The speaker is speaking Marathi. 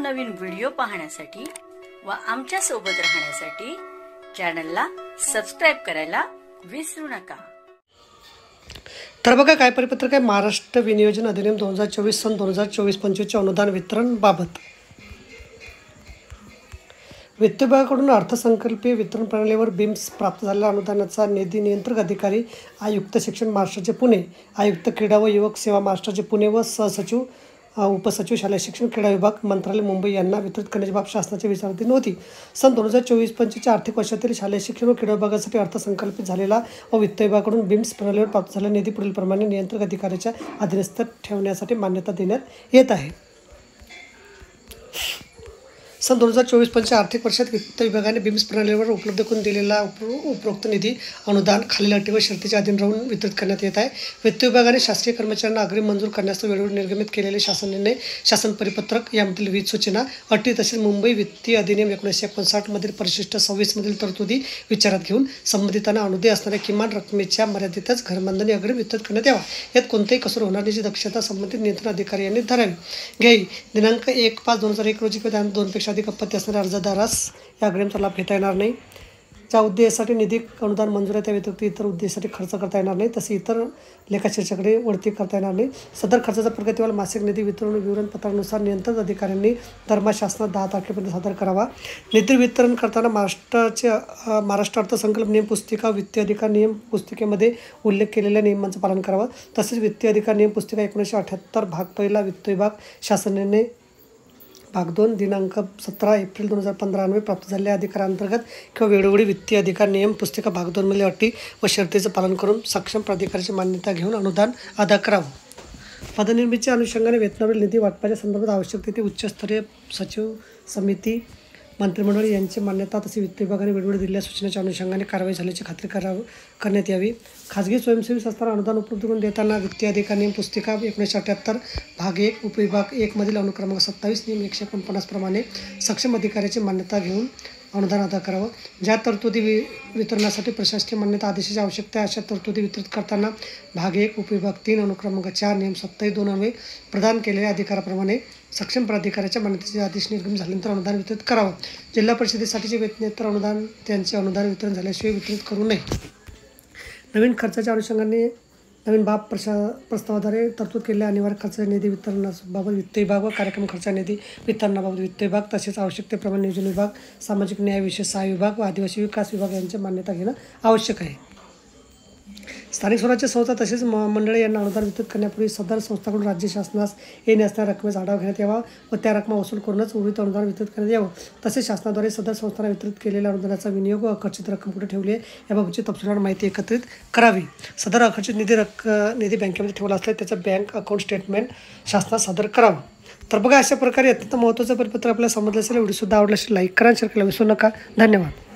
नवनवीन व्हिडिओ पाहण्यासाठी व आमच्या सोबत राहण्यासाठी चॅनलला सबस्क्राइब करायला विसरू नका। तर बघा काय परिपत्रक आहे महाराष्ट्र विनियोजन अधिनियम 2024 सन 2024-25 अनुदान वितरण बाबत। वित्त विभागाकडून अर्थसंकल्पीय वितरण प्रणालीवर बीम्स प्राप्त झालेल्या अनुदानाचा निधी नियंत्रक अधिकारी आयुक्त शिक्षण महाराष्ट्राचे पुणे, आयुक्त क्रीडा व युवक सेवा महाराष्ट्राचे पुणे व सहसचिव उपसचिव शालेय शिक्षण क्रीडा विभाग मंत्रालय मुंबई यांना वितरित करण्याची बाब शासनाच्या विचाराधीन होती। सन 2024-25 आर्थिक वर्षातील शालेय शिक्षण व क्रीडा विभागासाठी अर्थसंकल्पित झालेला व वित्त विभागाकडून बीम्स प्रणालीवर प्राप्त झालेला निधी पुढील प्रमाणे नियंत्रक अधिकाऱ्याच्या अधीनस्थ ठेवण्यासाठी मान्यता देण्यात येत आहे। सन 2024-25 आर्थिक वर्षात वित्त विभागाने बीम्स प्रणालीवर उपलब्ध करून दिलेला उपरोक्त निधी अनुदान खालील अटी व शर्तीच्या अधीन राहून वितरित करण्यात येत आहे। वित्त विभागाने शासकीय कर्मचाऱ्यांना अग्रिम मंजूर करण्यास वेळोवेळी निर्गमित केलेले शासन परिपत्रक यामधील विविध सूचना अटी तसेच मुंबई वित्तीय अधिनियम 1959 मधील परिशिष्ट 26 मधील तरतुदी विचारात घेऊन संबंधितांना अनुदेय असणाऱ्या किमान रकमेच्या मर्यादेतच घरबांधणी अग्रिम वितरित करण्यात यावा। यात कोणतेही कसर होणार नाही दक्षता संबंधित नियंत्रण अधिकारी यांनी घ्यावी। दिनांक 1/5/2001 रोजी किंवा 2पेक्षा अधिक आपत्ती असणाऱ्या अर्जदारास या अग्रिमचा लाभ घेता येणार नाही। ज्या उद्देशासाठी निधी अनुदान मंजूर आहे त्या व्यतिरिक्त इतर उद्देशासाठी खर्च करता येणार नाही, तसे इतर लेखाशीर्षाकडे वळती करता येणार नाही। सदर खर्चाचा प्रगतीवाल मासिक निधी वितरण विवरणपत्रानुसार नियंत्रण अधिकाऱ्यांनी दरमहा शासनात 10 तारखेपर्यंत सादर करावा। निधी वितरण करताना महाराष्ट्र अर्थसंकल्प नियम पुस्तिका वित्तीय अधिकार नियम पुस्तिकेमध्ये उल्लेख केलेल्या नियमांचं पालन करावं। तसेच वित्तीय अधिकार नियम पुस्तिका 1978 भाग पहिला वित्त विभाग शासनाने भाग 2 दिनांक 17 एप्रिल 2015 अन्वये प्राप्त झालेल्या अधिकारांतर्गत किंवा वेळोवेळी वित्तीय अधिकार नियम पुस्तिका भाग 2 मधील अटी व शर्तीचं पालन करून सक्षम प्राधिकाराची मान्यता घेऊन अनुदान अदा करावं। पदनिर्मितीच्या अनुषंगाने वेतनावरील निधी वाटपाच्या संदर्भात आवश्यक तेथे उच्चस्तरीय सचिव समिती मंत्रिमंडळ यांची मान्यता तसे वित्त विभागाने वेळोवेळी दिलेल्या सूचनेच्या अनुषंगाने कारवाई झाल्याची खात्री करण्यात यावी। खाजगी स्वयंसेवी संस्थांना अनुदान उपलब्ध करून देताना वित्तीय अधिकार नियम पुस्तिका 1978 भाग 1 उपविभाग 1 मधील अनुक्रमांक 27 नियम 149 प्रमाणे सक्षम अधिकाऱ्याची मान्यता घेऊन अनुदान अदा करावं। ज्या तरतुदी वितरणासाठी प्रशासकीय मान्यता आदेशाची आवश्यकता आहे अशा तरतुदी वितरित करताना भाग 1 उपविभाग 3 अनुक्रमांक 4 नियम 27(2) अन्वये प्रदान केलेल्या अधिकाराप्रमाणे सक्षम प्राधिकाऱ्याच्या मान्यतेचे आदेश निर्गमित झाल्यानंतर अनुदान वितरित करावं। जिल्हा परिषदेसाठीचे वेतनेतर अनुदान त्यांचे अनुदान वितरण झाल्याशिवाय वितरित करू नये। नवीन खर्चाच्या अनुषंगाने नवीन बाब प्रस्तावाद्वारे तरतूद केलेल्या अनिवार्य खर्च निधी वितरणाबाबत वित्त विभाग व कार्यक्रम खर्च निधी वितरणाबाबत वित्त विभाग तसेच आवश्यकतेप्रमाणे नियोजन विभाग, सामाजिक न्याय विशेष सहाय्य विभाग व आदिवासी विकास विभाग यांची मान्यता घेणं आवश्यक आहे। स्थानिक स्वराज्य संस्था तसेच मंडळे यांना अनुदान वितरित करण्यापूर्वी सदर संस्थांकडून राज्य शासनास येणे असणाऱ्या रकमेचा आढावा घेण्यात यावा व त्या रकमा वसूल करूनच उर्वरित अनुदान वितरित करण्यात यावं। तसेच शासनाद्वारे सदर संस्थांना वितरित केलेल्या अनुदानाचा विनियोग व अखर्चित रक्कम कुठे ठेवली आहे याबाबतची तपशीलवार माहिती एकत्रित करावी। सदर अखर्चित निधी बँकेमध्ये ठेवला असल्यास त्याचं बँक अकाउंट स्टेटमेंट शासनास सादर करावं। तर बघा अशा प्रकारे अत्यंत महत्त्वाचं परिपत्र आपल्याला समजलं असेल। व्हिडिओ सुद्धा आवडला असेल लाईक करा, शेअर करायला विसरू नका। धन्यवाद।